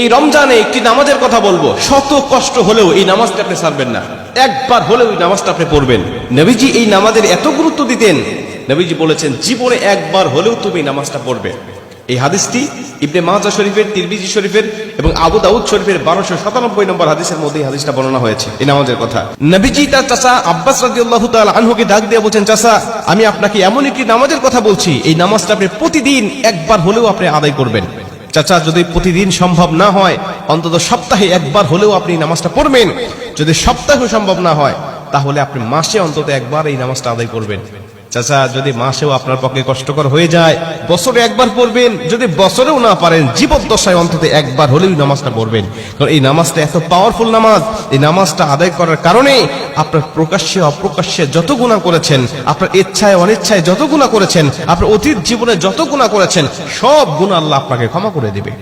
এই রমজানে একটি নামাজের কথা বলবো, শত কষ্ট হলেও এই নামাজটা আপনি ছাড়বেন না, একবার হলেও এই নামাজটা আপনি পড়বেন। নবীজি এই নামাজের এত গুরুত্ব দিতেন, নবীজি বলেছেন জীবনে একবার হলেও তুমি নামাজটা পড়বে। এই হাদিসটি ইবনে মাজাহ শরীফের, তিরমিজি শরীফের এবং আবু দাউদ শরীফের 1297 নম্বর হাদিসের মধ্যে এই হাদিসটা বর্ণনা হয়েছে এই নামাজের কথা। নবীজি তার চাচা আব্বাস রাদিয়াল্লাহু তাআলা আনহুকে ডাক দিয়ে বলেন, চাচা আমি আপনাকে এমন একটি নামাজের কথা বলছি, এই নামাজটা আপনি প্রতিদিন একবার হলেও আপনি আদায় করবেন। চাচা যদি প্রতিদিন সম্ভব না হয়, অন্তত সপ্তাহে একবার হলেও আপনি নামাজটা পড়বেন। যদি সপ্তাহে সম্ভব না হয়, তাহলে আপনি মাসে অন্তত একবার এই নামাজটা আদায় করবেন। চাচা যদি মাসেও আপনার পক্ষে কষ্টকর হয়ে যায়, বছরে একবার পড়বেন। যদি বছরেও না পারেন, জীবদ্দশায় অন্তত একবার হলেও নামাজটা পড়বেন। কারণ এই নামাজটা এত পাওয়ারফুল নামাজ। এই নামাজটা আদায় করার কারণে আপনার প্রকাশ্যে অপ্রকাশ্যে যত গুনাহ করেছেন, আপনার ইচ্ছায় অনিচ্ছায় যত গুনাহ করেছেন, আপনার অতীত জীবনে যত গুনাহ করেছেন, সব গুনাহ আল্লাহ আপনাকে ক্ষমা করে দিবে।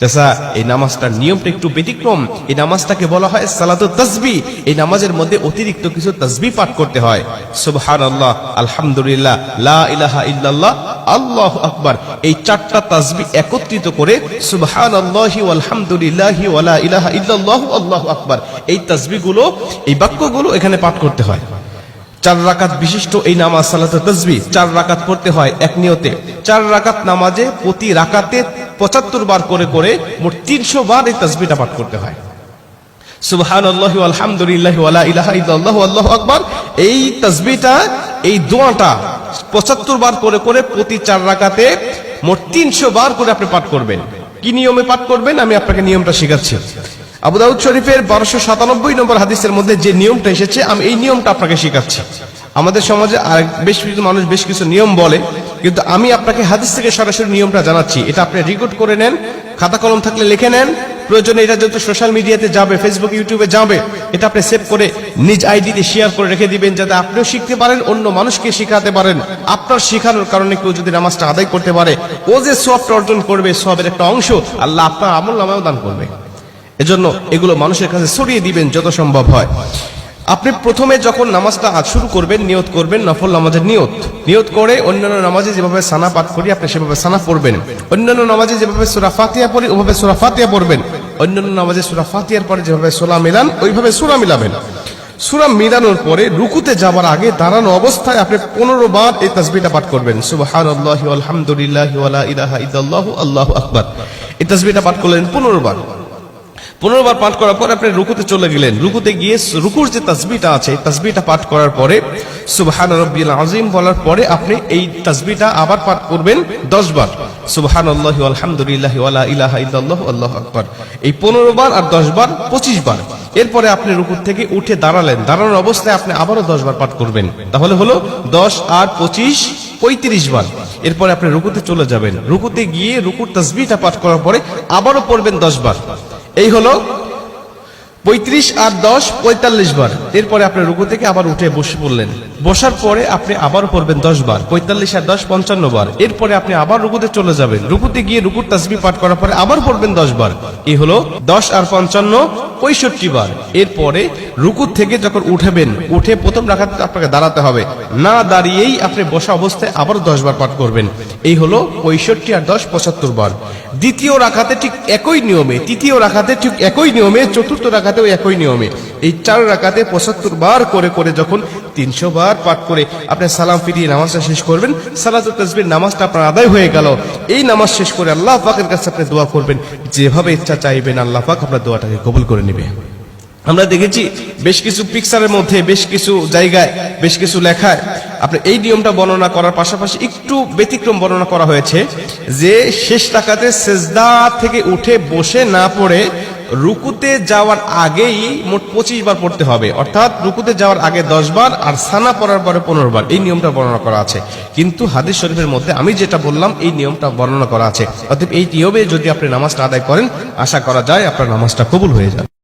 চাচা এই নামাজটার নিয়মটা একটু ব্যতিক্রম। এই নামাজটাকে বলা হয় সালাতুত তাসবিহ। এই নামাজের মধ্যে অতিরিক্ত কিছু তাসবিহ পাঠ করতে হয়। সুবহানাল্লাহ, আলহামদুলিল্লাহ, লা ইলাহা ইল্লাল্লাহ, আল্লাহু আকবার। এই চারটা তাসবিহ একত্রিত করে সুবহানাল্লাহি ওয়াল হামদুলিল্লাহি ওয়া লা ইলাহা ইল্লাল্লাহু আল্লাহু আকবার, এই তাসবিহগুলো, এই বাক্যগুলো এখানে পাঠ করতে হয়। 4 রাকাত বিশিষ্ট এই নামাজ সালাতুত তাসবিহ 4 রাকাত পড়তে হয় এক নিয়তে। 4 রাকাত নামাজে প্রতি রাকাতে 75 বার করে করে মোট 300 বার এই তাসবিহটা পাঠ করতে হয়। সুবহানাল্লাহি ওয়াল হামদুলিল্লাহি ওয়া লা ইলাহা ইল্লাল্লাহু আল্লাহু আকবার, এই তাসবিহটা, এই দোয়াটা 75 বার করে করে প্রতি 4 রাকাতে মোট 300 বার করে আপনি পাঠ করবেন। কি নিয়মে পাঠ করবেন আমি আপনাকে নিয়মটা শেখাচ্ছি। আবু দাউদ শরীফের 1297 নম্বর হাদিসের মধ্যে যে নিয়মটা এসেছে, আমি এই নিয়মটা আপনাকে শেখাচ্ছি। আমাদের সমাজে আর বেশ কিছু মানুষ বেশ কিছু নিয়ম বলে, কিন্তু আমি আপনাকে হাদিস থেকে সরাসরি নিয়মটা জানাচ্ছি। এটা আপনি রেকর্ড করে নেন, খাতা কলম থাকলে লিখে নেন। প্রয়োজনে এটা যত সোশ্যাল মিডিয়াতে যাবে, ফেসবুক ইউটিউবে যাবে, এটা আপনি সেভ করে নিজ আইডিতে শেয়ার করে রেখে দিবেন, যাতে আপনিও শিখতে পারেন, অন্য মানুষকে শেখাতে পারেন। আপনার শেখানোর কারণে কেউ যদি নামাজটা আদায় করতে পারে, ও যে সওয়াবটা অর্জন করবে, সওয়াবের একটা অংশ আল্লাহ আপনার আমলনামায়ও দান করবে। এজন্য এগুলো মানুষের কাছে ছড়িয়ে দিবেন যত সম্ভব হয়। আপনি প্রথমে যখন নামাজটা শুরু করবেন, নিয়ত করবেন নফল নামাজের নিয়ত করে অন্যান্য নামাজে যেভাবে সানা পাঠ করি আপনি সেভাবে সানা পড়বেন। অন্যান্য নামাজে যেভাবে সূরা ফাতিহা পড়ি ওভাবে সূরা ফাতিহা পড়বেন। অন্যান্য নামাজে সূরা ফাতিহার পরে যেভাবে সূরা মিলান ওইভাবে সূরা মিলাবেন। সূরা মিলানোর পরে রুকুতে যাবার আগে দাঁড়ানো অবস্থায় আপনি 15 বার এই তাসবিহটা পাঠ করবেন। সুবহানাল্লাহি ওয়াল হামদুলিল্লাহি ওয়া লা ইলাহা ইল্লাল্লাহু আল্লাহু আকবার, এই তাসবিহটা পাঠ করলেন 15 বার। 15 বার পাঠ করার পর আপনি রুকুতে চলে গেলেন। রুকুতে গিয়ে রুকুর যে তাসবিহটা আছে, তাসবিহটা পাঠ করার পরে সুবহান রাব্বিয়াল আযীম বলার পরে আপনি এই তাসবিহটা আবার পাঠ করবেন 10 বার। সুবহানাল্লাহি ওয়াল হামদুলিল্লাহি ওয়া লা ইলাহা ইল্লাল্লাহু আল্লাহু আকবার, এই 15 বার আর 10 বার 25 বার। এরপরে আপনি রুকু থেকে উঠে দাঁড়ালেন, দাঁড়ানোর অবস্থায় আপনি আবারও 10 বার পাঠ করবেন। তাহলে হলো 10 আর 25 35 বার। এরপরে আপনি রুকুতে চলে যাবেন। রুকুতে গিয়ে রুকুর তাসবিহটা পাঠ করার পরে আবারও পড়বেন 10 বার। এই হলো 35 আর 10 45 বার। এরপরে আপনি রুকু থেকে আবার উঠে বসে পড়লেন। বসার পরে আপনি আবার পড়বেন 10 বার। 45 আর 10 55 বার। এরপরে আপনি আবার রুকুতে চলে যাবেন। রুকুতে গিয়ে রুকুর তাসবিহ পাঠ করার পরে আবার পড়বেন 10 বার। এই হলো 10 আর 55 65 বার। এরপরে রুকু থেকে যখন উঠবেন, উঠে প্রথম রাকাতে আপনাকে দাঁড়াতে হবে, না দাঁড়িয়েই আপনি বসা অবস্থায় আবার 10 বার পাঠ করবেন। এই হলো 65 আর 10 75 বার। দ্বিতীয় রাকাতে ঠিক একই নিয়মে, তৃতীয় রাকাতে ঠিক একই নিয়মে, চতুর্থ রাকাতেও একই নিয়মে, এই 4 রাকাতে 75 বার করে করে যখন 300 বার পাঠ করে আপনি সালাম ফিরিয়ে নামাজটা শেষ করবেন, সালাতুত তাসবিহ নামাজটা আপনার আদায় হয়ে গেল। এই নামাজ শেষ করে আল্লাহ পাকের কাছে আপনি দোয়া করবেন, যেভাবে ইচ্ছা চাইবেন আল্লাহ পাক আপনার দোয়াটাকে কবুল করে নেবে। আমরা দেখেছি বেশ কিছু পিকচারের মধ্যে, বেশ কিছু জায়গায়, বেশ কিছু লেখায় আপনি এই নিয়মটা বর্ণনা করার পাশাপাশি একটু ব্যতিক্রম বর্ণনা করা হয়েছে, যে শেষ রাকাতে সেজদা থেকে উঠে বসে না পড়ে রুকুতে যাওয়ার আগেই মোট 25 বার পড়তে হবে। অর্থাৎ রুকুতে যাওয়ার আগে 10 বার আর সানা পড়ার পরে 15 বার। এই নিয়মটা বর্ণনা করা আছে, কিন্তু হাদিস শরীফের মধ্যে আমি যেটা বললাম এই নিয়মটা বর্ণনা করা আছে। অতএব এই নিয়মে যদি আপনি নামাজটা আদায় করেন, আশা করা যায় আপনার নামাজটা কবুল হয়ে যাবে।